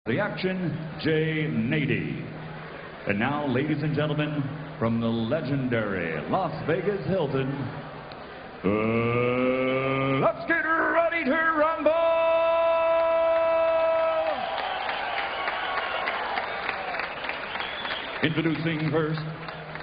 The action, Jay Nady. And now, ladies and gentlemen, from the legendary Las Vegas Hilton, let's get ready to rumble! Introducing first,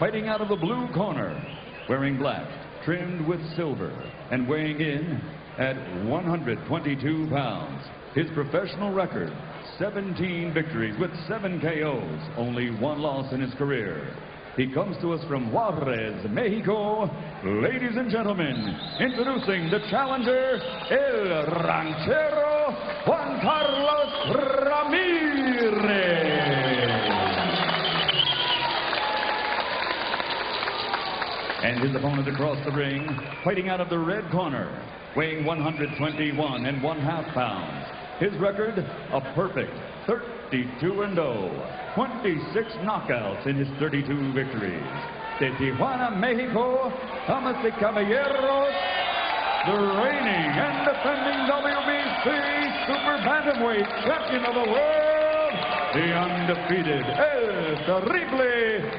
fighting out of the blue corner, wearing black, trimmed with silver, and weighing in at 122 pounds. His professional record, 17 victories with 7 KOs, only 1 loss in his career. He comes to us from Juarez, Mexico. Ladies and gentlemen, introducing the challenger, El Ranchero, Juan Carlos Ramirez. And his opponent across the ring, fighting out of the red corner, weighing 121 1/2 pounds. His record, a perfect 32-0, 26 knockouts in his 32 victories. De Tijuana, Mexico, Damas y Caballeros, the reigning and defending WBC Super Bantamweight Champion of the world, the undefeated, El Terrible,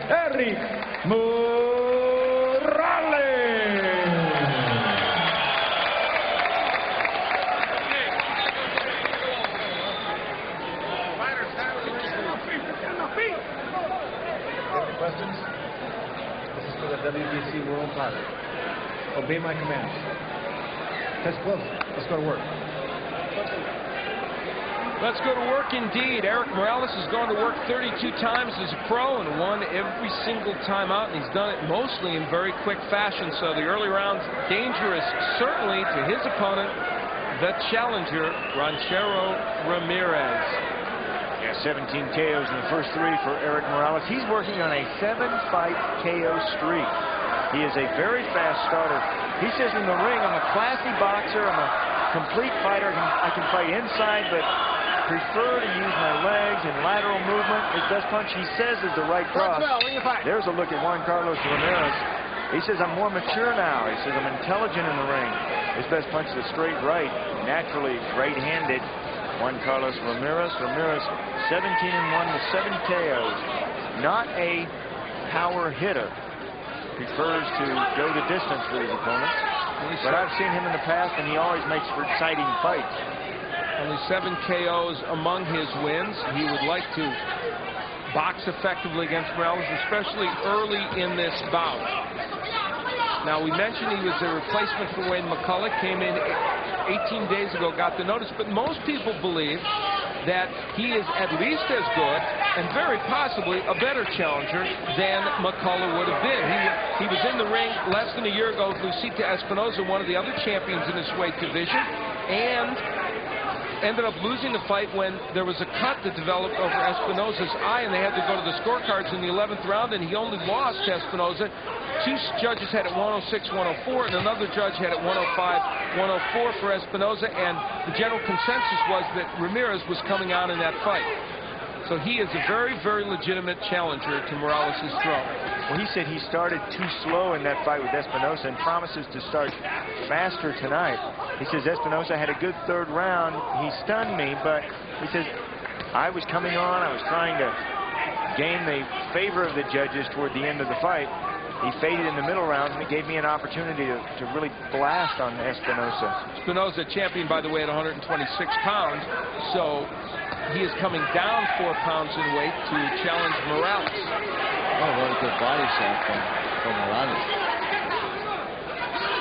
Erik Morales. Questions? This is for the WBC World Title. Obey my commands. Test close. Let's go to work. Let's go to work indeed. Erik Morales has gone to work 32 times as a pro and won every single time out, and he's done it mostly in very quick fashion. So the early rounds dangerous, certainly to his opponent, the challenger, Ranchero Ramirez. 17 KOs in the first 3 for Erik Morales. He's working on a 7-fight KO streak. He is a very fast starter. He says in the ring, I'm a classy boxer, I'm a complete fighter. I can fight inside, but prefer to use my legs and lateral movement. His best punch, he says, is the right cross. There's a look at Juan Carlos Ramirez. He says, I'm more mature now. He says, I'm intelligent in the ring. His best punch is a straight right, naturally right-handed. Juan Carlos Ramirez. Ramirez 17-1 with 7 KOs. Not a power hitter. Prefers to go the distance with his opponents. But I've seen him in the past, and he always makes for exciting fights. Only 7 KOs among his wins. He would like to box effectively against Morales, especially early in this bout. Now, we mentioned he was a replacement for Wayne McCullough, came in 18 days ago, got the notice, but most people believe that he is at least as good and very possibly a better challenger than McCullough would have been. He was in the ring less than a year ago with Lucita Espinosa, one of the other champions in his weight division, and ended up losing the fight when there was a cut that developed over Espinosa's eye, and they had to go to the scorecards in the 11th round, and he only lost to Espinosa. 2 judges had it 106-104, and another judge had it 105-104 for Espinosa, and the general consensus was that Ramirez was coming out in that fight. So he is a very, very legitimate challenger to Morales' throne. Well, he said he started too slow in that fight with Espinosa and promises to start faster tonight. He says Espinosa had a good 3rd round. He stunned me, but he says I was coming on. I was trying to gain the favor of the judges toward the end of the fight. He faded in the middle rounds, and it gave me an opportunity to really blast on Espinosa. Espinosa, champion, by the way, at 126 pounds. So he is coming down 4 pounds in weight to challenge Morales. Oh, what a good body shot from Morales.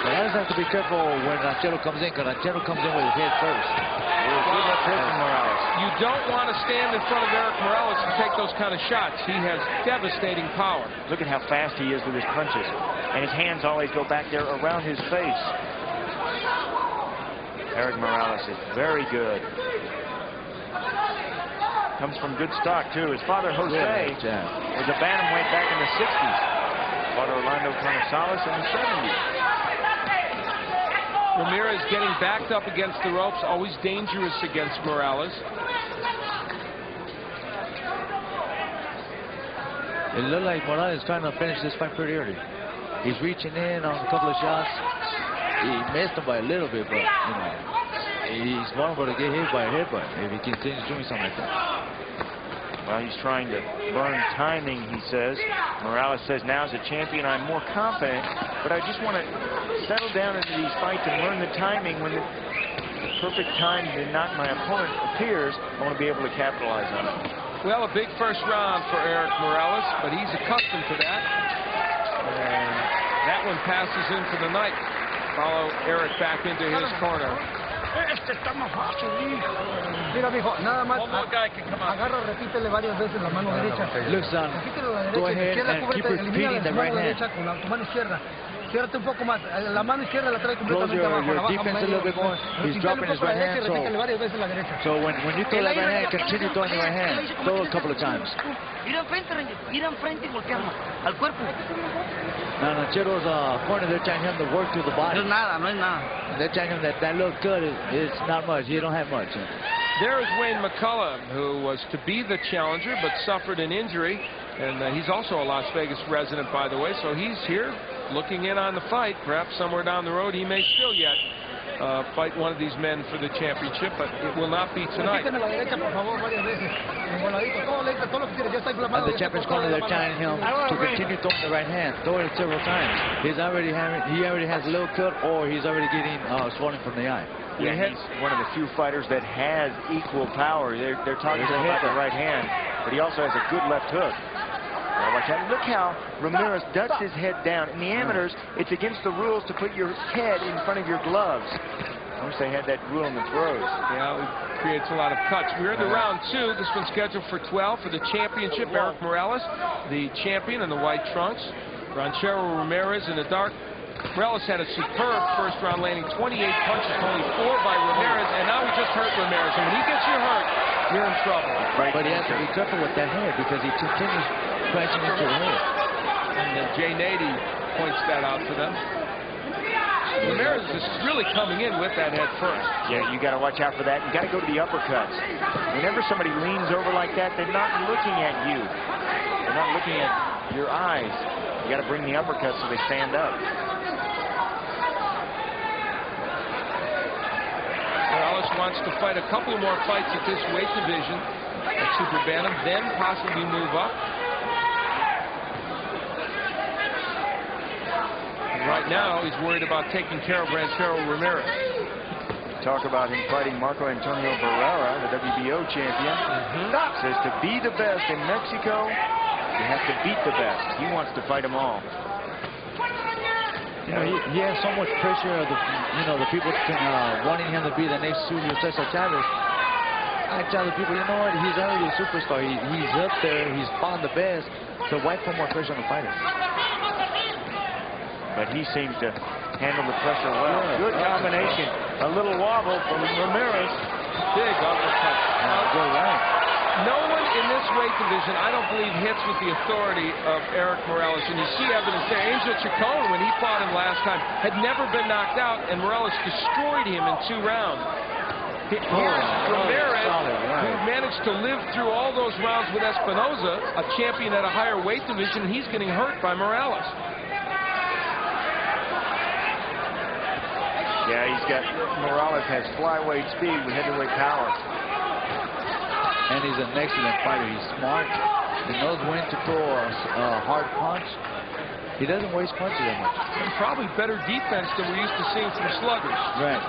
Morales has to be careful when Ranchero comes in, because Ranchero comes in with his head first. Good left hook from Morales. You don't want to stand in front of Erik Morales and take those kind of shots. He has devastating power. Look at how fast he is with his punches. And his hands always go back there around his face. Erik Morales is very good. Comes from good stock, too. His father, Jose, was a bantamweight back in the 60s. Fought Orlando Conosalas in the 70s. Ramirez getting backed up against the ropes, always dangerous against Morales. It looked like Morales is trying to finish this fight pretty early. He's reaching in on a couple of shots. He missed him by a little bit, but, you know, he's vulnerable to get hit by a headbutt if he continues doing something like that. Well, he's trying to burn timing, he says. Morales says, now as a champion, I'm more confident, but I just want to settle down into these fights and learn the timing. When the perfect time to knock my opponent appears, I want to be able to capitalize on it. Well, a big first round for Erik Morales, but he's accustomed to that. And that one passes in for the night. Follow Erik back into his corner. Mira, mijo, nada más. One more guy can come out. Agarra, repítele varias veces la mano derecha. Look, son, Repítele la go derecha, ahead and keep repeating the right hand. Con la, tu mano izquierda. Ciérrate un poco más. La mano izquierda la trae Close completamente your abajo. La baja defense a little bit more. He's dropping his right hand, so when you throw that right hand, continue throwing the right hand. Throw a couple of times. Ir enfrente y golpearlo al cuerpo. Now, Chero's corner, they're telling him to work through the body. No es nada, no es nada. They're telling him that little cut is not much. You don't have much. There is Wayne McCullough, who was to be the challenger but suffered an injury. And he's also a Las Vegas resident, by the way, so he's here looking in on the fight. Perhaps somewhere down the road he may still yet fight one of these men for the championship, but it will not be tonight. And the champion's corner, they're telling him to continue throwing the right hand. Throw it several times. He already has a little cut, or he's already getting swelling from the eye. Yeah, he's one of the few fighters that has equal power. They're talking to him about the right hand, but he also has a good left hook. Now watch out. Look how Ramirez ducks his head down. In the amateurs, it's against the rules to put your head in front of your gloves. I wish they had that rule in the throws. Yeah, it creates a lot of cuts. We're in the round 2. This one's scheduled for 12 for the championship. Erik Morales, the champion in the white trunks. Ranchero Ramirez in the dark. Morales had a superb first round, landing 28 punches, only 4 by Ramirez, and now he just hurt Ramirez. And when he gets you hurt, you're in trouble. Right. But he has to be careful with that head because he continues crashing into the head. And Jay Nady points that out to them. Ramirez is really coming in with that head first. Yeah, you got to watch out for that. You got to go to the uppercuts. Whenever somebody leans over like that, they're not looking at you. They're not looking at your eyes. You got to bring the uppercuts so they stand up. Morales wants to fight a couple more fights at this weight division at Super Bantam, then possibly move up. And right now, he's worried about taking care of Ranchero Ramirez. Talk about him fighting Marco Antonio Barrera, the WBO champion. Says to be the best in Mexico, you have to beat the best. He wants to fight them all. You know, he has so much pressure of the people wanting him to be the next Julio Cesar Chavez. I tell the people, you know what? He's already a superstar. He's up there. He's found the best. So why put more pressure on the fighter? But he seems to handle the pressure well. Yeah, good combination. A little wobble from Ramirez. Big uppercut. Good right. No one in this weight division, I don't believe, hits with the authority of Erik Morales. And you see evidence there. Angel Chacon, when he fought him last time, had never been knocked out, and Morales destroyed him in 2 rounds. Here's Ramirez, who managed to live through all those rounds with Espinoza, a champion at a higher weight division. He's getting hurt by Morales. Yeah, Morales has flyweight speed with heavyweight power. And he's an excellent fighter. He's smart. He knows when to throw a hard punch. He doesn't waste punches that much. And probably better defense than we're used to seeing from sluggers. Right.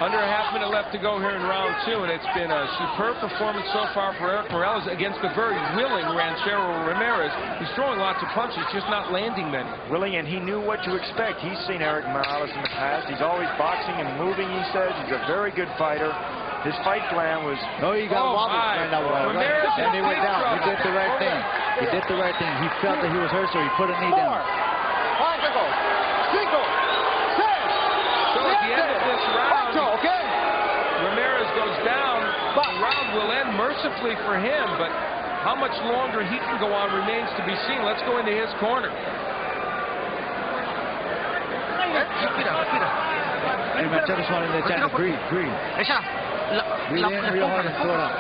Under a half minute left to go here in round 2, and it's been a superb performance so far for Erik Morales against a very willing Ranchero Ramirez. He's throwing lots of punches, just not landing many. Willing, and he knew what to expect. He's seen Erik Morales in the past. He's always boxing and moving, he says. He's a very good fighter. His fight plan was... Oh, he got wobbled. Ramirez and he went down. He did the right thing. He did the right thing. He felt that he was hurt, so he put a knee down. So at the end of this round, Ramirez goes down. The round will end mercifully for him, but how much longer he can go on remains to be seen. Let's go into his corner. And Machero's wanting to try to breathe. Breathe in real hard and throw it out.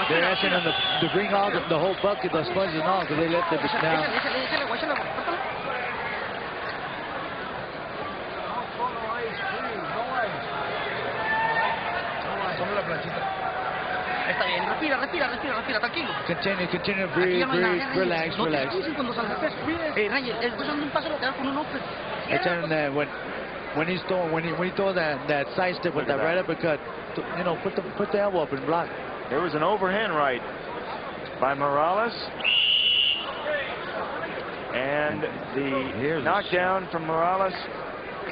They're asking him to bring all the whole bucket, the sponges and all, because they left it down. la planchita. Está bien, respira, tranquilo. Continue, breathe, relax. No te escuchen cuando salga peso. Reyes, estás dando un paso lateral con un open. When he throws that side step with that right uppercut, you know, put the elbow up and block. There was an overhand right by Morales. And the knockdown from Morales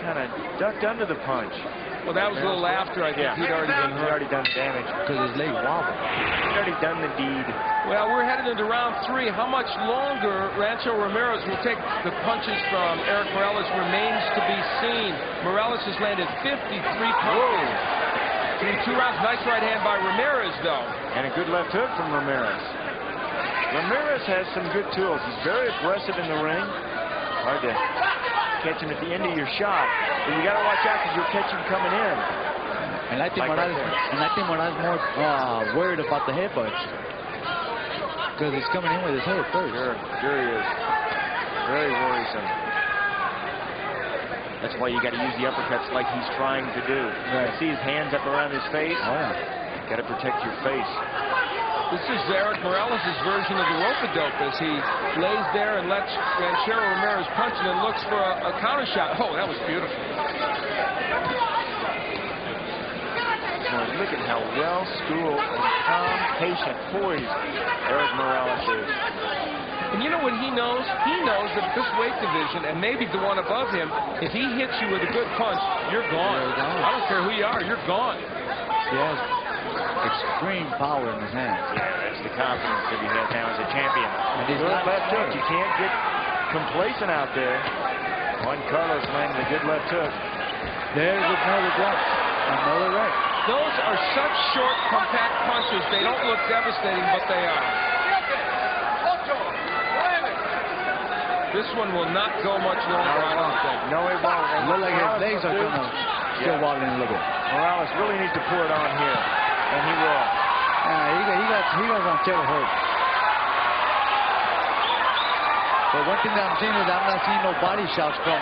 kind of ducked under the punch. Well, that was a little after, I think. He'd already been hurt. He'd already done the damage. Because his leg wobbled. He'd already done the deed. Well, we're headed into round 3. How much longer Rancho Ramirez will take the punches from Erik Morales remains to be seen. Morales has landed 53 punches through 2 rounds. Nice right hand by Ramirez, though. And a good left hook from Ramirez. Ramirez has some good tools. He's very aggressive in the ring. Hard to catch him at the end of your shot. But you got to watch out because you'll catch him coming in. And I think Morales more worried about the headbutts. Because he's coming in with his head first. Sure he is. Very worrisome. That's why you got to use the uppercuts like he's trying to do. Right. See his hands up around his face? Oh, yeah. Got to protect your face. This is Erik Morales' version of the rope-a-dope as he lays there and lets Ranchero Ramirez punch and then looks for a counter shot. Oh, that was beautiful. Now, look at how well-schooled and calm, patient, poised Erik Morales is. And you know what he knows? He knows that this weight division, and maybe the one above him, if he hits you with a good punch, you're gone. I don't care who you are, you're gone. Yes. Extreme power in his hands. Yeah, that's the confidence that he has now as a champion. And he's good not left hook. scared. You can't get complacent out there. Juan Carlos landed a good left hook. There's another block. Another right. Those are such short, compact punches. They don't look devastating, but they are. This one will not go much longer, I don't think. No, it won't. It looks like his legs are kind of still wobbling a little bit. Morales really needs to pour it on here. And he will. He got Ranchero hurt. But one thing that I'm seeing is I'm not seeing no body shots from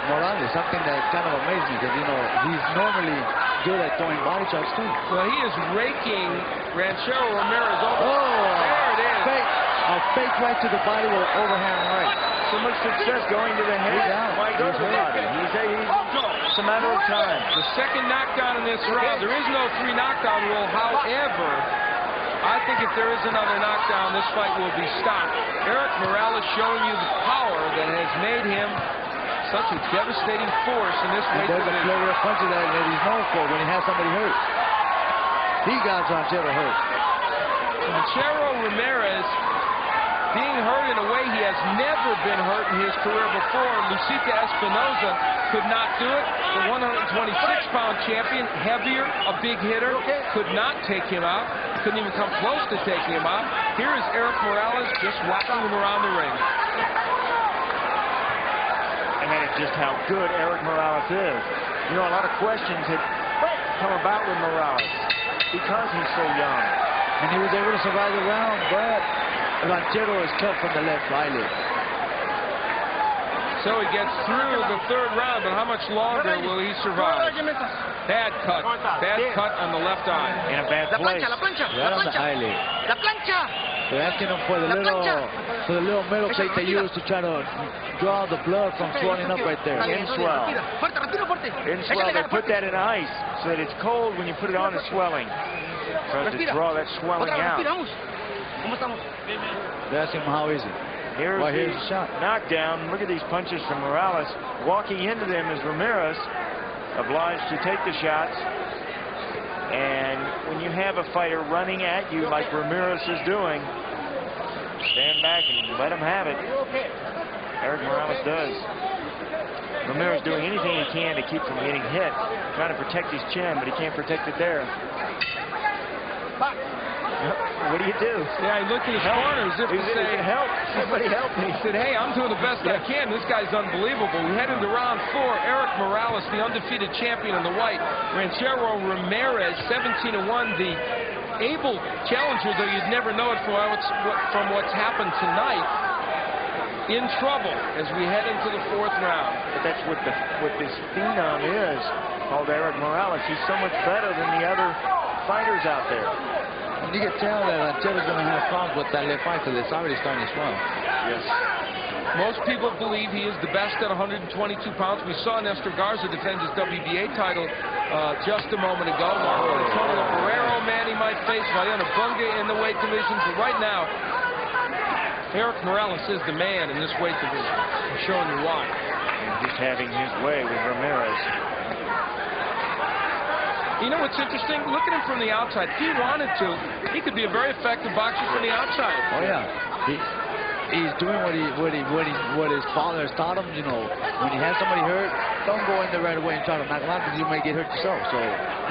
Morales. Something that kind of amazes me because, you know, he's normally good at throwing body shots too. Well, he is raking Ranchero Ramirez over. Oh, there it is. A fake right to the body with overhand right. So much success going to the head. He's out. Why go to the body? It's a matter of time. The second knockdown in this round. There is no 3 knockdown rule. However, I think if there is another knockdown, this fight will be stopped. Erik Morales showing you the power that has made him such a devastating force in this weight division. There's a flurry of punches that he's known for when he has somebody hurt. He got Ranchero hurt. Ranchero Ramirez being hurt in a way he has never been hurt in his career before. Lucita Espinoza could not do it. The 126-pound champion, heavier, a big hitter, could not take him out. Couldn't even come close to taking him out. Here is Erik Morales just whacking him around the ring. And that is just how good Erik Morales is. You know, a lot of questions had come about with Morales because he's so young. And he was able to survive the round, but Ranchero is cut from the left eyelid. So he gets through the 3rd round, but how much longer will he survive? Bad cut. Bad cut on the left eye. In a bad place. Right on the eyelid. La plancha. They're asking him for the little metal plate they use to try to draw the blood from swelling up right there. Inswell. Inswell, they put that in ice so that it's cold when you put it on the swelling. Tries to draw that swelling out. They ask him how is it. Here's the shot. Knockdown. Look at these punches from Morales. Walking into them is Ramirez, obliged to take the shots. And when you have a fighter running at you like Ramirez is doing, stand back and let him have it. Erik Morales does. Ramirez doing anything he can to keep from getting hit, trying to protect his chin, but he can't protect it there. What do you do? Yeah, he looked in his corner as if to say, help. Somebody help me. He said, hey, I'm doing the best I can. This guy's unbelievable. We head into round 4. Erik Morales, the undefeated champion in the white. Ranchero Ramirez, 17-1, the able challenger, though you'd never know it from what's happened tonight. In trouble as we head into the 4th round. But that's what this phenom is, called Erik Morales. He's so much better than the other fighters out there. And you can tell that Anchero's going to have problems with that left eye because it's already starting to swell. Yes. Most people believe he is the best at 122 pounds. We saw Nestor Garza defend his WBA title just a moment ago. Antonio Barrero, man, he might face Mariano Bunga in the weight division. But right now, Erik Morales is the man in this weight division. I'm showing you why. And he's having his way with Ramirez. You know what's interesting? Look at him from the outside. If he wanted to, he could be a very effective boxer from the outside. Oh yeah, he's doing what his father has taught him. You know, when he has somebody hurt, don't go in there right away and try to knock him out because you may get hurt yourself. So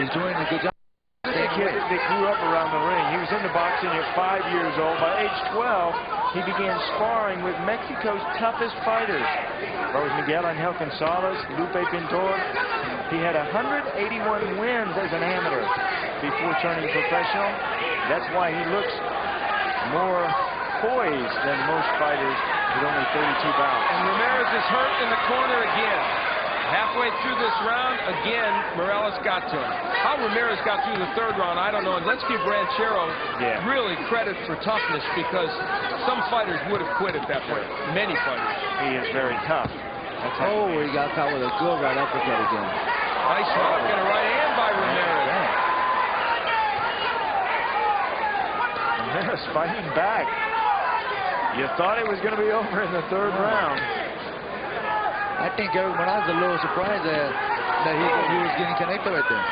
he's doing a good job. The kid that grew up around the ring. He was into boxing at 5 years old. By age 12, he began sparring with Mexico's toughest fighters. Rose Miguel Angel Gonzalez, Lupe Pintor. He had 181 wins as an amateur before turning professional. That's why he looks more poised than most fighters with only 32 bouts. And Ramirez is hurt in the corner again. Halfway through this round, again, Morales got to him. How Ramirez got through the third round, I don't know. And let's give Ranchero really credit for toughness because some fighters would have quit at that point. Many fighters. He is very tough. Oh, he got caught with a good right uppercut again. Nice hook and a right hand by Ramirez. Ramirez fighting back. You thought it was going to be over in the third round. I think Erik Morales is a little surprised that he was getting connected right there.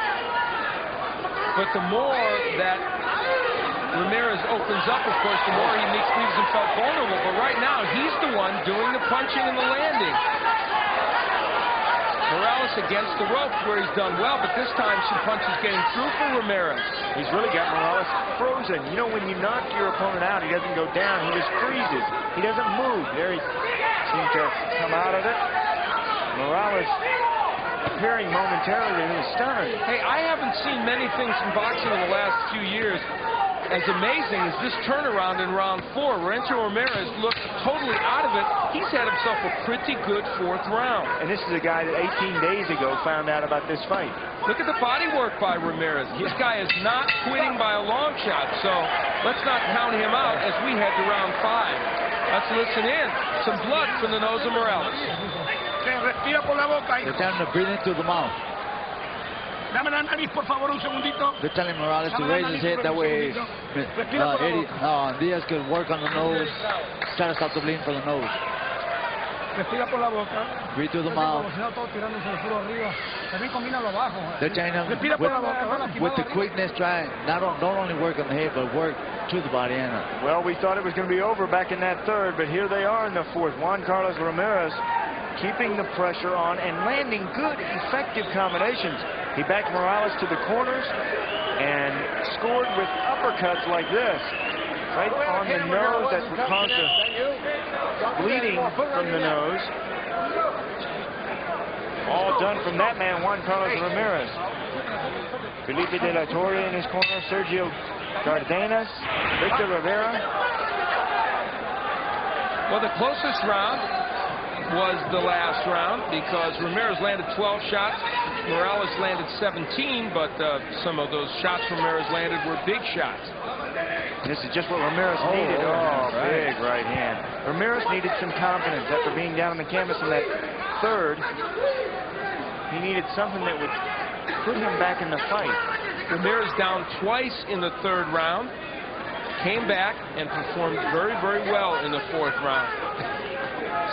But the more that Ramirez opens up, of course, the more he leaves himself vulnerable. But right now, he's the one doing the punching and the landing. Morales against the ropes where he's done well, but this time some punches getting through for Ramirez. He's really got Morales frozen. You know, when you knock your opponent out, he doesn't go down. He just freezes. He doesn't move. There he seems to have come out of it. Morales appearing momentarily to be stunned. Hey, I haven't seen many things in boxing in the last few years as amazing as this turnaround in round 4. Rancho Ramirez looked totally out of it. He's had himself a pretty good fourth round. And this is a guy that 18 days ago found out about this fight. Look at the body work by Ramirez. This guy is not quitting by a long shot, so let's not count him out as we head to round 5. Let's listen in. Some blood from the nose of Morales. Respira por la boca. They're telling him to breathe into the mouth. Dame la nariz, por favor, un segundito. They're telling Morales to raise his head, that way Diaz could work on the nose, try to stop the bleeding from the nose. Respira por la boca. Breathe through the mouth. They're telling him with the quickness, try don't only work on the head, but work to the body end. Well, we thought it was going to be over back in that third, but here they are in the fourth. Juan Carlos Ramirez keeping the pressure on and landing good, effective combinations. He backed Morales to the corners and scored with uppercuts like this. Right on the nose, that would cause the bleeding from the nose. All done from that man, Juan Carlos Ramirez. Felipe de la Torre in his corner, Sergio Cardenas, Victor Rivera. Well, the closest round was the last round because Ramirez landed 12 shots. Morales landed 17, but some of those shots Ramirez landed were big shots. This is just what Ramirez needed. Big right hand. Ramirez needed some confidence after being down on the canvas in that third. He needed something that would put him back in the fight. Ramirez down twice in the third round, came back and performed very, very well in the fourth round.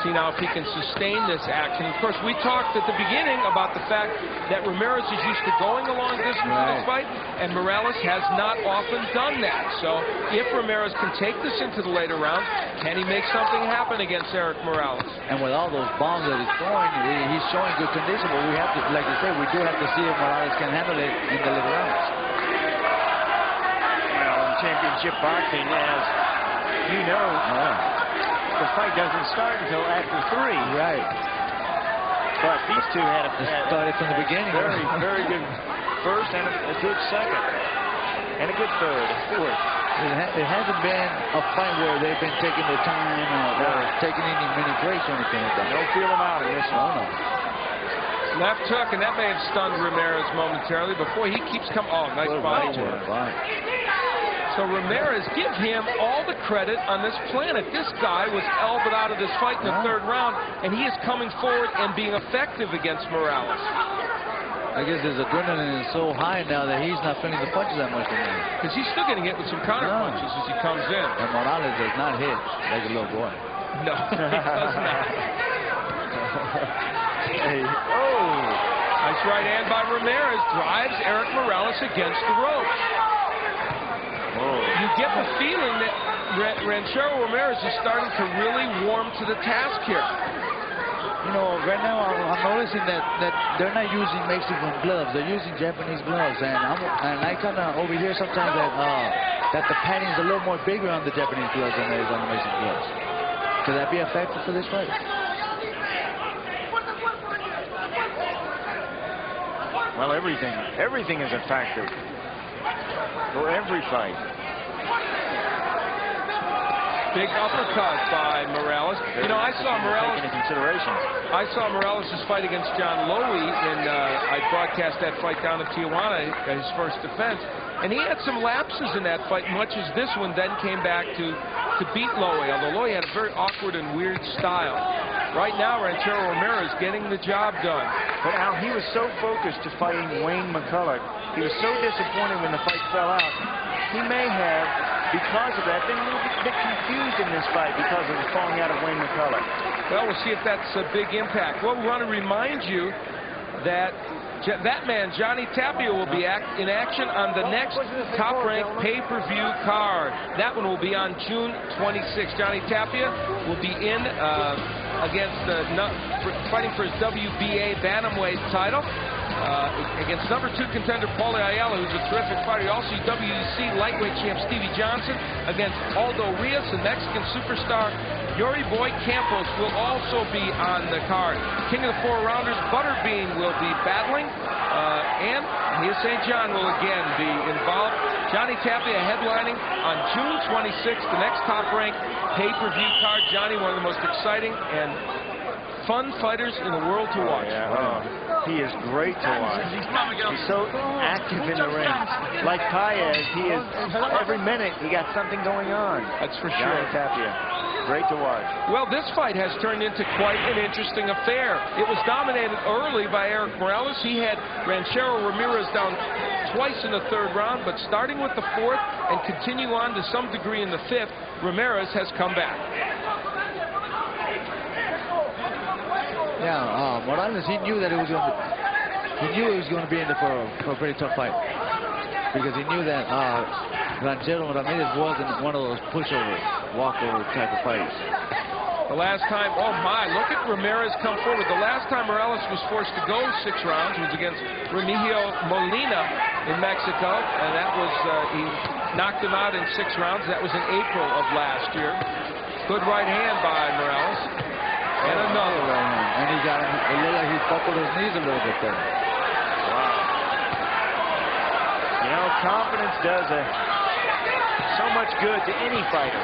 See now if he can sustain this action. Of course, we talked at the beginning about the fact that Ramirez is used to going a long distance in this fight, and Morales has not often done that. So if Ramirez can take this into the later rounds, can he make something happen against Erik Morales? And with all those bombs that he's throwing, he's showing good condition, but we have to, like you said, we do have to see if Morales can handle it in the later rounds. Well, in championship boxing, as you know, the fight doesn't start until after 3. Right. But these two had started from the beginning. Very, very good first and a good second. And a good third, fourth. It hasn't been a fight where they've been taking their time or taking any mini breaks or anything like that. Don't feel them out in this one. No. Left hook, and that may have stunned Ramirez momentarily before he keeps coming. Oh, nice body work. So Ramirez, give him all the credit on this planet. This guy was elbowed out of this fight in the third round, and he is coming forward and being effective against Morales. I guess his adrenaline is so high now that he's not feeling the punches that much anymore. Because he's still getting hit with some counter punches as he comes in. And Morales does not hit like a little boy. No, he does not. Hey. Oh! Nice right hand by Ramirez. Drives Erik Morales against the ropes. You get the feeling that Ranchero Ramirez is starting to really warm to the task here. You know, right now I'm noticing that they're not using Mexican gloves. They're using Japanese gloves, and I kind of overhear sometimes that the padding is a little more bigger on the Japanese gloves than it is on the Mexican gloves. Could that be a factor for this fight? Well, everything is a factor for every fight. Big uppercut by Morales. You know, I saw Morales. Into consideration. I saw Morales' fight against John Lowy, and I broadcast that fight down in Tijuana, his first defense. And he had some lapses in that fight, much as this one then came back to beat Lowy, although Lowy had a very awkward and weird style. Right now, Ranchero Ramirez getting the job done. But Al, he was so focused to fighting Wayne McCullough. He was so disappointed when the fight fell out. He may have, because of that, been a little bit confused in this fight because of the falling out of Wayne McCullough. Well, we'll see if that's a big impact. Well, we want to remind you that that man, Johnny Tapia, will be in action on the next Top Rank pay-per-view card. That one will be on June 26th. Johnny Tapia will be in fighting for his WBA bantamweight title against #2 contender Paulie Ayala, who's a terrific fighter. You also see WEC lightweight champ Stevie Johnson against Aldo Rios, and Mexican superstar Yuri Boy Campos will also be on the card. King of the Four Rounders Butterbean will be battling, and Mia St. John will again be involved. Johnny Tapia headlining on June 26th, the next Top Rank pay-per-view card. Johnny, one of the most exciting and fun fighters in the world to watch. He is great to watch. He's so active in the ring. Like Paez, he is, every minute he got something going on. That's for sure. Johnny Tapia, great to watch. Well, this fight has turned into quite an interesting affair. It was dominated early by Erik Morales. He had Ranchero Ramirez down twice in the third round, but starting with the fourth and continuing on to some degree in the fifth, Ramirez has come back. Yeah, Morales, he knew that it was going to. He knew he was going to be in there for a pretty tough fight, because he knew that Ranchero Ramirez wasn't one of those pushover, walkover type of fighters. The last time, oh my, look at Ramirez come forward. The last time Morales was forced to go 6 rounds was against Remigio Molina in Mexico, and that was he knocked him out in 6 rounds. That was in April of last year. Good right hand by Morales. And another right hand. And he got him. It looked like he buckled his knees a little bit there. Wow. You know, confidence does so much good to any fighter.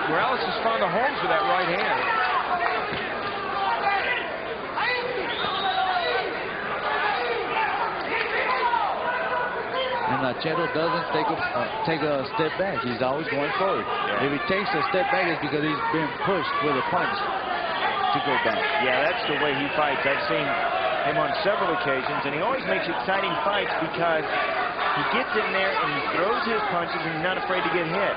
Morales has found a home for that right hand. And Ranchero doesn't take a step back. He's always going forward. Yeah. If he takes a step back, it's because he's being pushed with a punch to go back. Yeah, that's the way he fights. I've seen him on several occasions, and he always makes exciting fights because he gets in there and he throws his punches, and he's not afraid to get hit.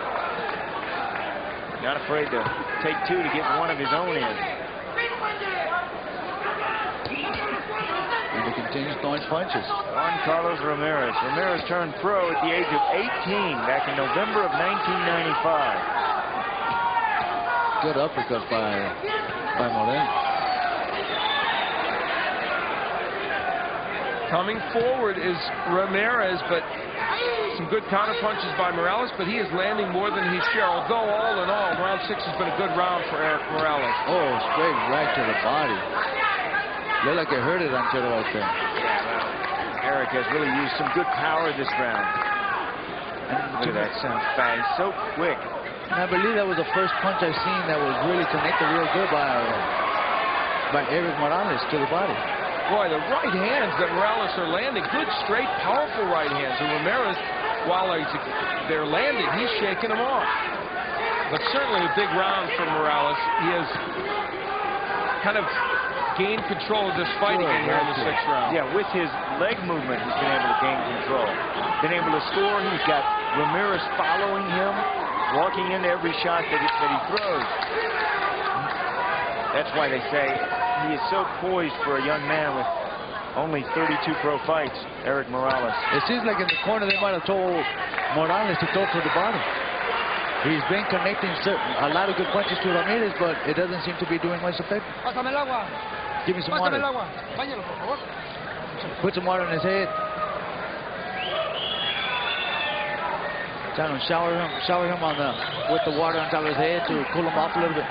Not afraid to take 2 to get one of his own in. And he continues throwing punches. Juan Carlos Ramirez. Ramirez turned pro at the age of 18 back in November of 1995. Good uppercut by Moreno. Coming forward is Ramirez, but some good counter punches by Morales, but he is landing more than his share. Although all in all, round 6 has been a good round for Erik Morales. Oh, straight right to the body. Looked like it hurt it on Ranchero right there. Yeah, well, Erik has really used some good power this round. And look at that sound fast. He's so quick. And I believe that was the first punch I've seen that was really connected real good by by Erik Morales to the body. Boy, the right hands that Morales are landing, good, straight, powerful right hands. And Ramirez, while they're landing, he's shaking them off. But certainly a big round for Morales. He has kind of gained control of this fight again here in the 6th round. Yeah, with his leg movement, he's been able to gain control. Been able to score. He's got Ramirez following him, walking into every shot that he throws. That's why they say he is so poised for a young man with only 32 pro fights, Erik Morales. It seems like in the corner they might have told Morales to go for the body. He's been connecting a lot of good punches to Ramirez, but it doesn't seem to be doing much effect. Give me some water. Put some water on his head. Trying to shower him with the water on top of his head to cool him off a little bit.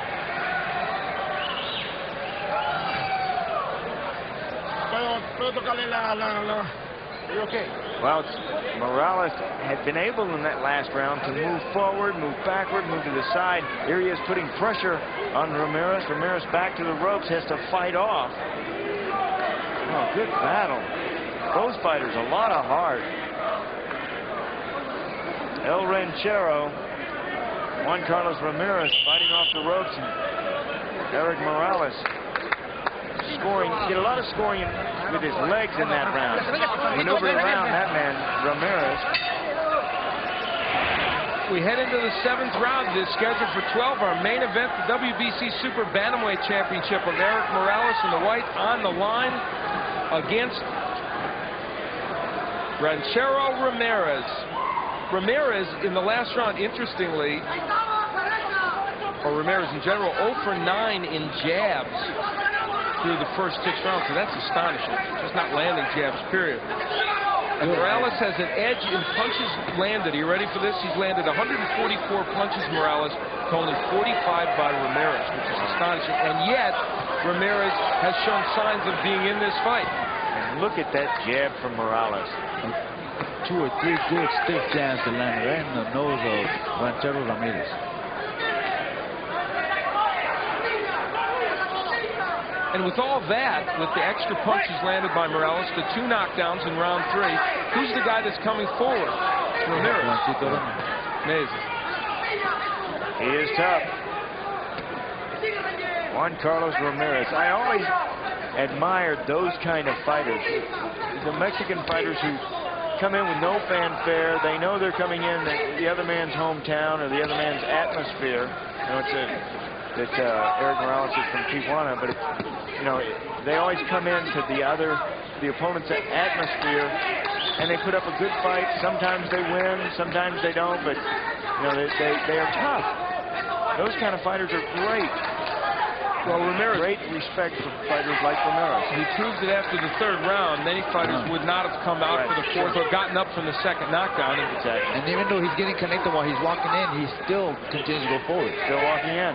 Well, Morales had been able in that last round to move forward, move backward, move to the side. Here he is putting pressure on Ramirez. Ramirez back to the ropes, has to fight off. Oh, good battle. Both fighters, a lot of heart. El Ranchero, Juan Carlos Ramirez fighting off the ropes, and Erik Morales scoring. He did a lot of scoring with his legs in that round. Maneuvering around that man, Ramirez. We head into the 7th round. It is scheduled for 12. Our main event, the WBC Super Bantamweight Championship of Erik Morales in the white on the line against Ranchero Ramirez. Ramirez in the last round, interestingly, or Ramirez in general, 0 for 9 in jabs through the first 6 rounds, so that's astonishing. Just not landing jabs, period. And Morales has an edge in punches landed. Are you ready for this? He's landed 144 punches, Morales, to only 45 by Ramirez, which is astonishing. And yet, Ramirez has shown signs of being in this fight. And look at that jab from Morales. 2 or 3 good stiff jabs to land right in the nose of Ranchero Ramirez. And with all that, with the extra punches landed by Morales, the 2 knockdowns in round 3, who's the guy that's coming forward? Ramirez. Amazing. He is tough. Juan Carlos Ramirez. I always admired those kind of fighters. The Mexican fighters who come in with no fanfare. They know they're coming in the other man's hometown or the other man's atmosphere. You know, it's Erik Morales is from Tijuana, but it's, you know, they always come into the opponent's atmosphere, and they put up a good fight. Sometimes they win, sometimes they don't, but you know, they are tough. Those kind of fighters are great. Well, Ramirez, great respect for fighters like Ramirez. He proved it after the 3rd round. Many fighters would not have come out for the 4th or gotten up from the 2nd knockdown. Exactly. And even though he's getting connected while he's walking in, he still continues to go forward. Still walking in.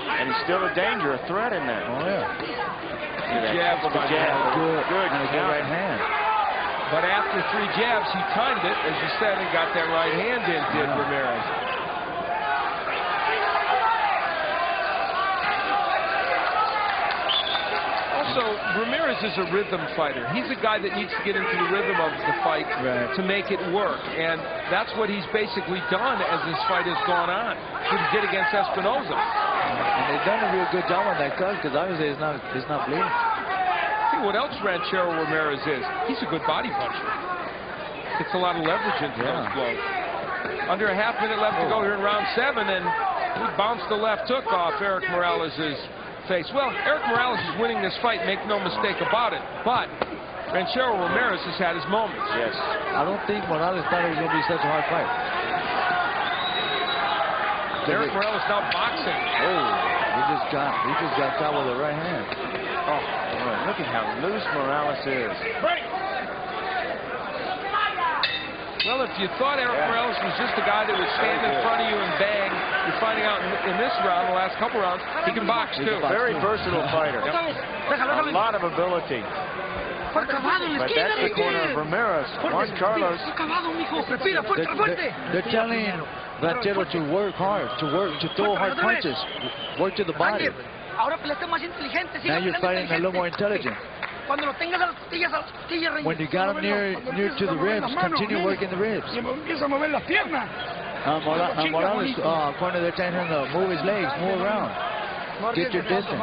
And he's still a danger, a threat in that. Oh, yeah. Jab, Good. And a good right hand. But after 3 jabs, he timed it, as you said, and got that right hand in, did Ramirez. Also, Ramirez is a rhythm fighter. He's a guy that needs to get into the rhythm of the fight to make it work. And that's what he's basically done as this fight has gone on. What he did against Espinoza. And they've done a real good job on that cut, because obviously it's not bleeding. See what else Ranchero Ramirez is. He's a good body puncher. Gets a lot of leverage into those blows. Under a half minute left to go here in round 7, and he bounced the left hook off Erik Morales' face. Well, Erik Morales is winning this fight, make no mistake about it. But Ranchero Ramirez has had his moments. Yes. I don't think Morales thought it was going to be such a hard fight. Erik Morales now boxing. Oh, he just got caught with the right hand. Oh, boy, look at how loose Morales is. Well, if you thought Erik Morales was just a guy that would stand in front of you and bang, you're finding out in this round, the last couple rounds, he can box too. Very versatile fighter. A lot of ability. But that's the corner of Ramirez. Juan Carlos. They're telling Ranchero to work hard, to throw hard punches, work to the body. Ahora peleaste más inteligente. Now you're fighting a little more intelligent. Cuando lo tengas a las costillas, When you got him near to the ribs, continue working the ribs. Empieza a mover las piernas. Morales, corner, they're telling him to move his legs, move around. Get your distance.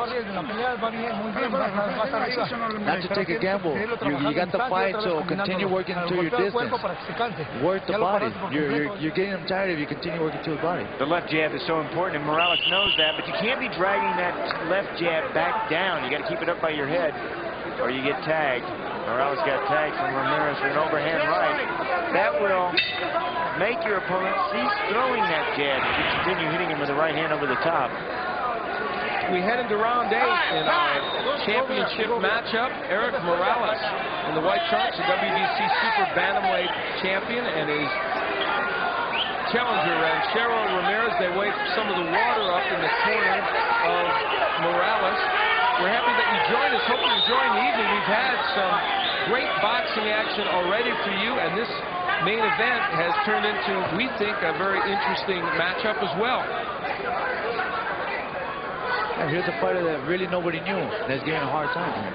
Not to take a gamble. You got the fight, so continue working to your distance. Work the body. You're getting him tired if you continue working to the body. The left jab is so important, and Morales knows that, but you can't be dragging that left jab back down. You got to keep it up by your head, or you get tagged. Morales got tagged from Ramirez for an overhand right. That will make your opponent cease throwing that jab if you continue hitting him with the right hand over the top. We head into round 8 in our championship matchup. Erik Morales in the white trunks, the WBC Super Bantamweight champion, and his challenger, Ranchero Ramirez. They wait some of the water up in the corner of Morales. We're happy that you joined us. Hope you enjoyed the evening. We've had some great boxing action already for you, and this main event has turned into, we think, a very interesting matchup as well. And here's a fighter that really nobody knew that's giving a hard time here.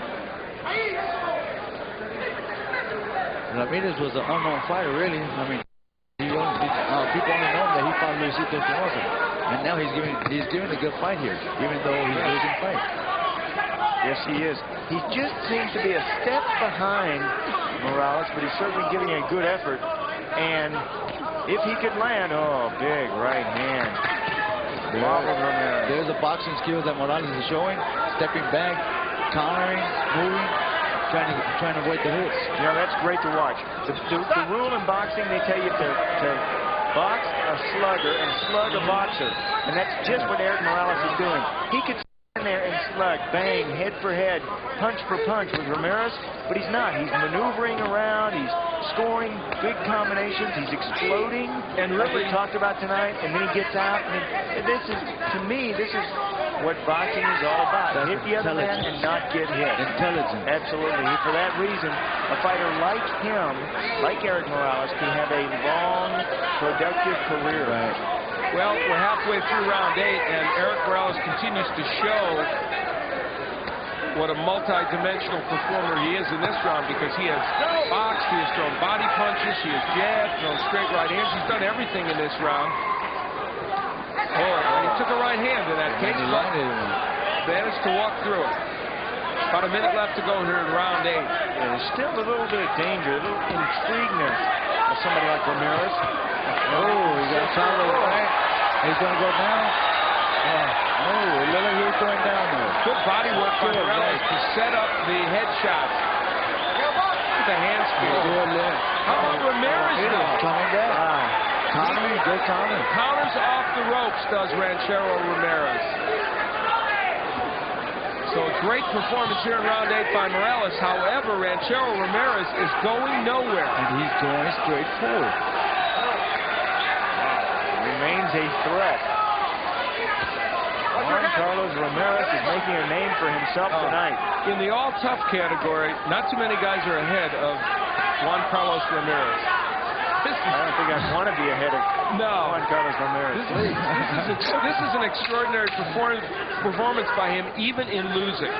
Ramirez was an unknown fighter, really. I mean, people only know that he fought Luisito Espinosa, and now he's giving a good fight here, even though he's losing fight. Yes, he is. He just seems to be a step behind Morales, but he's certainly giving a good effort. And if he could land, oh, big right hand. There's the boxing skills that Morales is showing. Stepping back, countering, moving, trying to avoid the hits. You know, that's great to watch. The rule in boxing, they tell you to box a slugger and slug a boxer. And that's just what Erik Morales is doing. He could stand there and slug, bang, head for head, punch for punch with Ramirez, but he's not. He's maneuvering around. He's scoring big combinations. He's exploding, and like we talked about tonight, and then he gets out. I mean, this is, to me, this is what boxing is all about. Hit the other man and not get hit. Intelligent. Absolutely. For that reason, a fighter like him, like Erik Morales, can have a long, productive career. Right. Well, we're halfway through round 8, and Erik Morales continues to show what a multi-dimensional performer he is in this round, because he has boxed, he has thrown body punches, he has jabbed, thrown straight right hands. He's done everything in this round. Oh, and he took a right hand in that case, but managed to walk through it. About a minute left to go here in round 8. Yeah, there's still a little bit of danger, a little intrigueness of somebody like Ramirez. Oh, he got shot with right. He's going to go down. Oh, it looked like he was going down there. Good body work by Morales to set up the headshots. The hand speed. How about Ramirez now? Coming back. Countering, good counter. Counters off the ropes, does Ranchero Ramirez. So a great performance here in round 8 by Morales. However, Ranchero Ramirez is going nowhere. And he's going straight forward. Remains a threat. Juan Carlos Ramirez is making a name for himself tonight. In the all-tough category, not too many guys are ahead of Juan Carlos Ramirez. I don't think I'd want to be ahead of Juan Carlos Ramirez. This is an extraordinary performance by him, even in losing.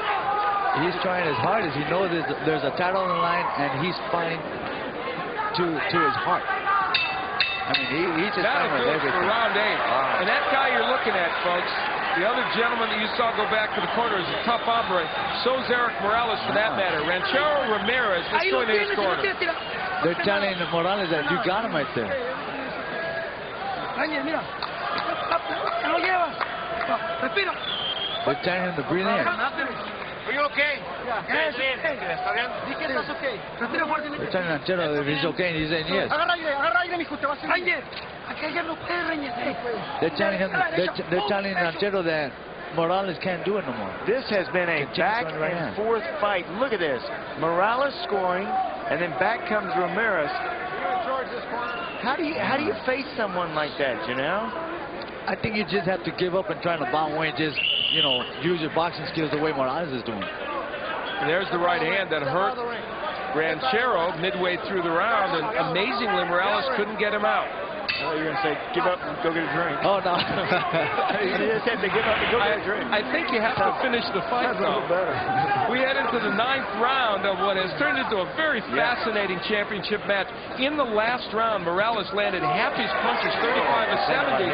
He's trying as hard as he knows there's a title on the line, and he's fighting to his heart. I mean, he's just that is good for round 8. Wow. And that guy you're looking at, folks, the other gentleman that you saw go back to the corner is a tough hombre. So is Erik Morales, for that matter. Ranchero Ramirez is going to his corner. They're telling Morales that you got him right there. They're telling him to breathe in. Are you okay? They're telling Ranchero if he's okay, and he's saying yes. They're telling Ranchero that Morales can't do it no more. This has been a back and forth fight. Look at this. Morales scoring, and then back comes Ramirez. How do you face someone like that, you know? I think you just have to give up and try to bomb away and just, you know, use your boxing skills the way Morales is doing. And there's the right hand that hurt Ranchero midway through the round, and amazingly Morales couldn't get him out. Oh, you're going to say, give up and go get a drink. Oh, no. You just said to give up and go get a drink. I think you have to finish the fight, Sounds a little though. better. We head into the 9th round of what has turned into a very fascinating championship match. In the last round, Morales landed half his punches, 35 to 70.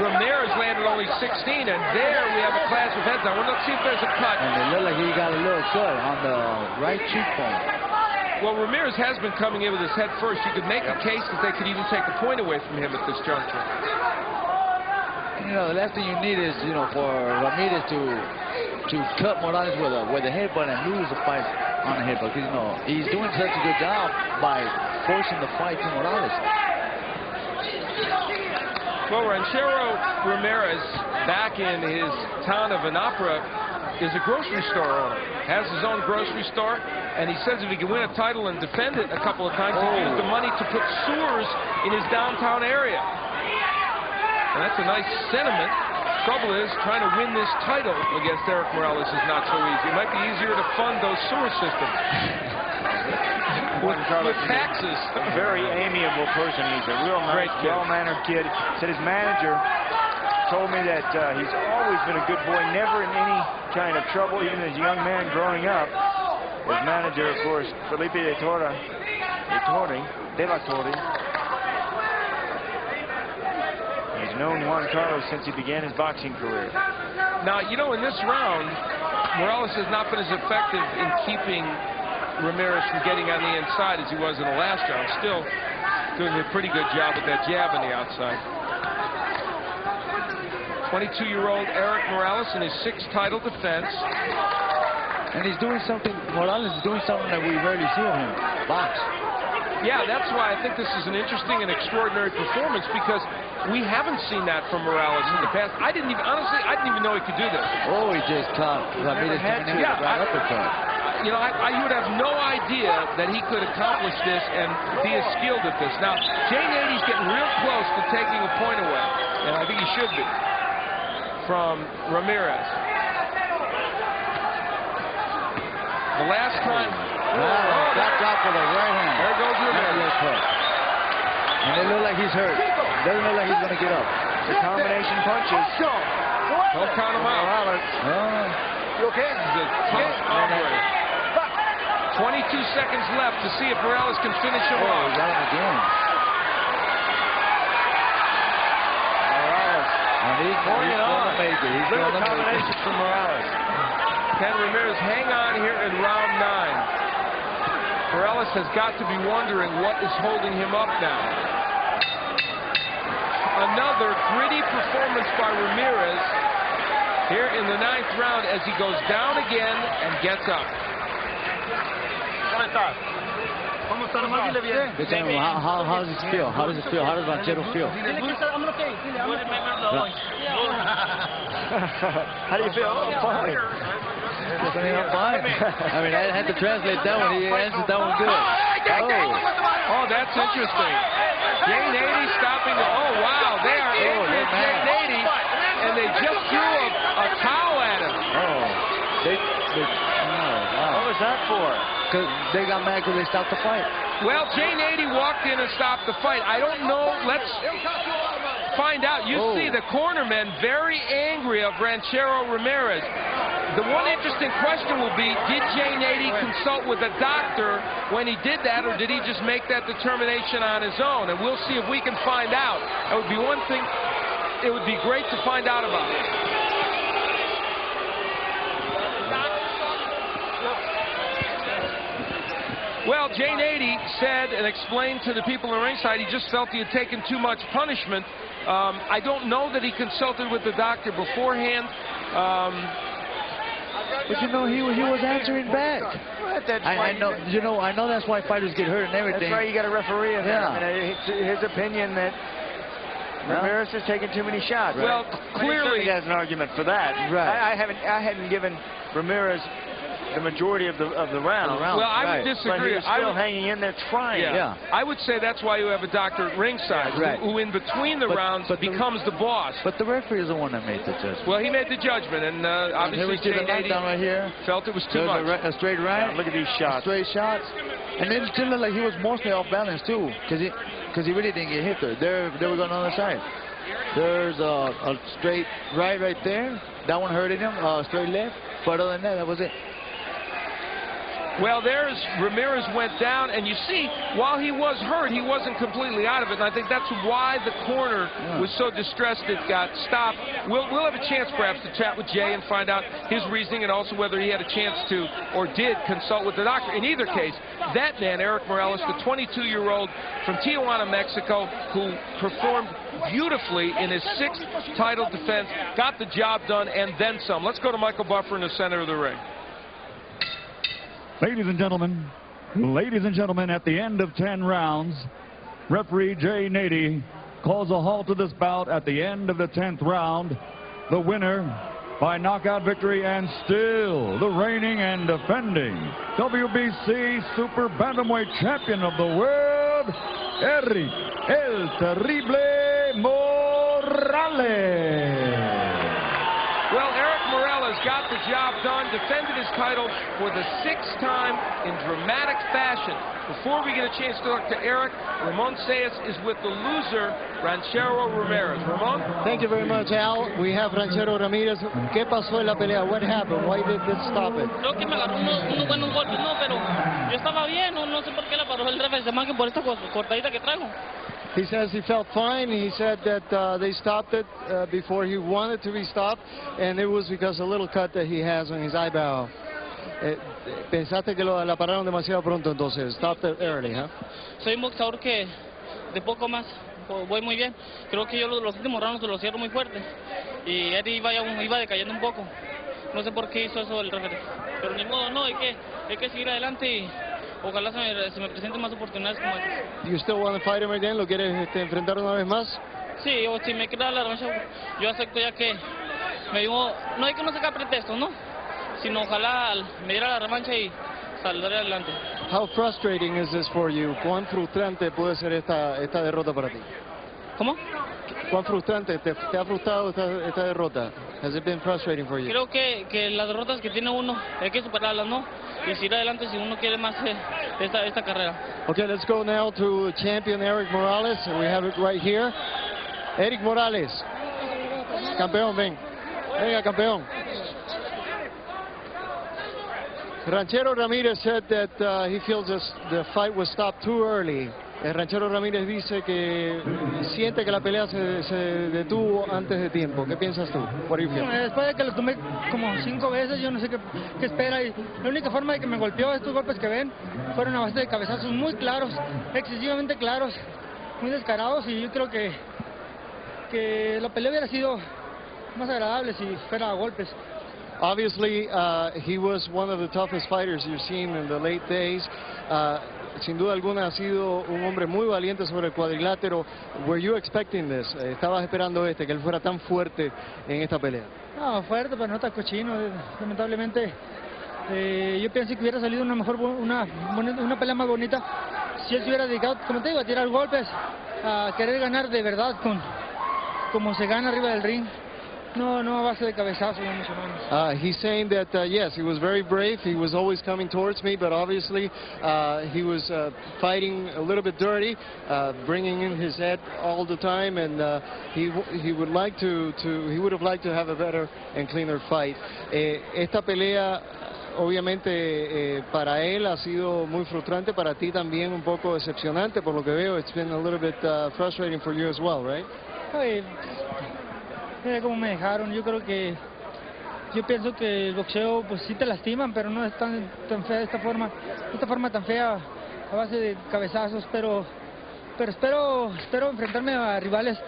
Ramirez landed only 16, and there we have a clash of heads. Now, let's see if there's a cut. And it looked like he got a little cut on the right cheekbone. Well, Ramirez has been coming in with his head first. You could make a case that they could even take the point away from him at this juncture. You know, the last thing you need is, you know, for Ramirez to cut Morales with a headbutt and lose the fight on a headbutt. Because, you know, he's doing such a good job by forcing the fight to Morales. Well, Ranchero Ramirez, back in his town of Anapra, is a grocery store owner. Has his own grocery store, and he says if he can win a title and defend it a couple of times, he'll use the money to put sewers in his downtown area. And that's a nice sentiment. Trouble is, trying to win this title against Erik Morales is not so easy. It might be easier to fund those sewer systems. with taxes. A very amiable person. He's a real nice, well-mannered kid. Said his manager told me that he's always been a good boy, never in any kind of trouble, even as a young man growing up. His manager, of course, Felipe de la Torre. He's known Juan Carlos since he began his boxing career. Now, you know, in this round, Morales has not been as effective in keeping Ramirez from getting on the inside as he was in the last round. Still doing a pretty good job with that jab on the outside. 22-year-old Erik Morales in his 6th title defense. And he's doing something, Morales is doing something that we rarely see of him, box. Yeah, that's why I think this is an interesting and extraordinary performance, because we haven't seen that from Morales in the past. Honestly, I didn't even know he could do this. Oh, he just caught Ramirez coming in with a right uppercut. You know, you would have no idea that he could accomplish this and be as skilled at this. Now, Jay Nady's getting real close to taking a point away, and I think he should be, from Ramirez. The last time... that drop with a right hand. There goes Ramirez. And it looks like he's hurt. Doesn't look like he's going to get up. The combination punches. Don't count him out. You okay? He's a tough operator. 22 seconds left to see if Morales can finish him off. He got him again. Morales. And he's going to make it. He's going to make combination it. from Morales. Can Ramirez hang on here in round 9? Morales has got to be wondering what is holding him up now. Another gritty performance by Ramirez here in the 9th round as he goes down again and gets up. How does it feel? How does it feel? How does Ranchero feel? How do you feel? Oh, fine. Fine. I mean, I had to translate that one. He answered that one good. Oh, that's interesting. Jay Nady stopping the... Oh, wow. They are angry at Jay Nady, and they just threw a towel at him. What was that for? Because they got mad because they stopped the fight. Well, Jay Nady walked in and stopped the fight. I don't know. Let's find out. You see the cornermen very angry of Ranchero Ramirez. The one interesting question will be, did Jay Nady consult with a doctor when he did that, or did he just make that determination on his own? And we'll see if we can find out. That would be one thing. It would be great to find out about it. Well, Jay Nady said and explained to the people in the ringside he just felt he had taken too much punishment. I don't know that he consulted with the doctor beforehand. But you know, he was answering back. I know, you know, I know that's why fighters get hurt and everything. That's right, you got a referee in there. I mean, it's his opinion that Ramirez has taken too many shots. Well, clearly he has an argument for that. Right. I hadn't given Ramirez the majority of the round. Well, I would disagree. But he was still hanging in there trying. Yeah. I would say that's why you have a doctor at ringside, who in between the rounds becomes the boss. But the referee is the one that made the judgment. Well, he made the judgment, and obviously Jay Nady right here felt it was too much. A straight right. Yeah, look at these shots. Straight shots. And then it still looked like he was mostly off balance too, because because he really didn't get hit there. They were going on the other side. There's a straight right there. That one hurted him. Straight left. But other than that, that was it. Well, there's Ramirez went down, and you see, while he was hurt, he wasn't completely out of it, and I think that's why the corner was so distressed it got stopped. We'll have a chance, perhaps, to chat with Jay and find out his reasoning and also whether he had a chance to or did consult with the doctor. In either case, that man, Erik Morales, the 22-year-old from Tijuana, Mexico, who performed beautifully in his 6th title defense, got the job done, and then some. Let's go to Michael Buffer in the center of the ring. Ladies and gentlemen, at the end of 10 rounds, referee Jay Nady calls a halt to this bout at the end of the 10th round. The winner by knockout victory and still the reigning and defending WBC Super Bantamweight Champion of the world, Erik El Terrible Morales. Well, Erik Morales got the job done, defended his title for the 6th time in dramatic fashion. Before we get a chance to talk to Erik, Ramon Sayas is with the loser, Ranchero Ramirez. Ramon? Thank you very much, Al. We have Ranchero Ramirez. ¿Qué pasó en la pelea? What happened? Why did this stop it? Creo que me agarró unos buenos golpes, no, pero yo estaba bien, no sé por qué la paró el referee, más que por esta cortadita que traigo. He says he felt fine. He said that they stopped it before he wanted to be stopped, and it was because a little cut that he has on his eyebrow. Pensaste que la pararon demasiado pronto, entonces. Stopped it early, huh? Soy un boxeador que de poco más voy muy bien. Creo que yo los últimos rounds los cierro muy fuerte. Y Eddie iba decayendo un poco. No sé por qué hizo eso el referee. Pero ni modo, no, hay que seguir adelante y ojalá se me presenten más oportunidades como estas. Do you still want to fight him again? ¿Lo quieres enfrentar una vez más? Sí, o si me queda la revancha, yo acepto ya que me dio, no hay que no sacar pretextos, ¿no? Sino ojalá me diera la revancha y saldré adelante. How frustrating is this for you? ¿Cuán frustrante puede ser esta derrota para ti? ¿Cómo? ¿Cuán frustrante te ha frustrado esta derrota? Has it been frustrating for you? Creo que las derrotas que tiene uno hay que superarlas, ¿no? Y seguir adelante si uno quiere más esta carrera. Okay, let's go now to champion Erik Morales. We have it right here. Erik Morales. Campeón, ven. Venga, campeón. Ranchero Ramirez said that he feels the fight was stopped too early. El Ranchero Ramírez dice que siente que la pelea se detuvo antes de tiempo. ¿Qué piensas tú? What do you feel? Después de que lo tomé como 5 veces, yo no sé qué espera. Y la única forma de que me golpeó, estos golpes que ven, fueron a base de cabezazos muy claros, excesivamente claros, muy descarados. Y yo creo que la pelea hubiera sido más agradable si fuera a golpes. Obviously, he was one of the toughest fighters you've seen in the late days. Sin duda alguna ha sido un hombre muy valiente sobre el cuadrilátero. Were you expecting this? ¿Estabas esperando que él fuera tan fuerte en esta pelea? No, fuerte, pero no tan cochino. Lamentablemente, yo pensé que hubiera salido una pelea más bonita si él se hubiera dedicado, como te digo, a tirar golpes, a querer ganar de verdad como se gana arriba del ring. No a base de cabezazos y mucho menos. He's saying that, yes, he was very brave. He was always coming towards me, but obviously he was fighting a little bit dirty, bringing in his head all the time, and he would have liked to have a better and cleaner fight. Esta pelea, obviamente, para él ha sido muy frustrante, para ti también un poco decepcionante, por lo que veo. It's been a little bit frustrating for you as well, right? Mira cómo me dejaron. Yo pienso que el boxeo pues sí te lastiman, pero no es tan fea esta forma tan fea a base de cabezazos, pero espero enfrentarme a rivales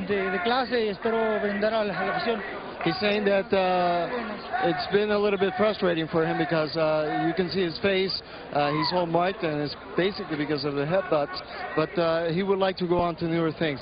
de clase y espero brindar a la afición. He's saying that it's been a little bit frustrating for him because you can see his face, he's all marked, and it's basically because of the headbutts, but he would like to go on to newer things.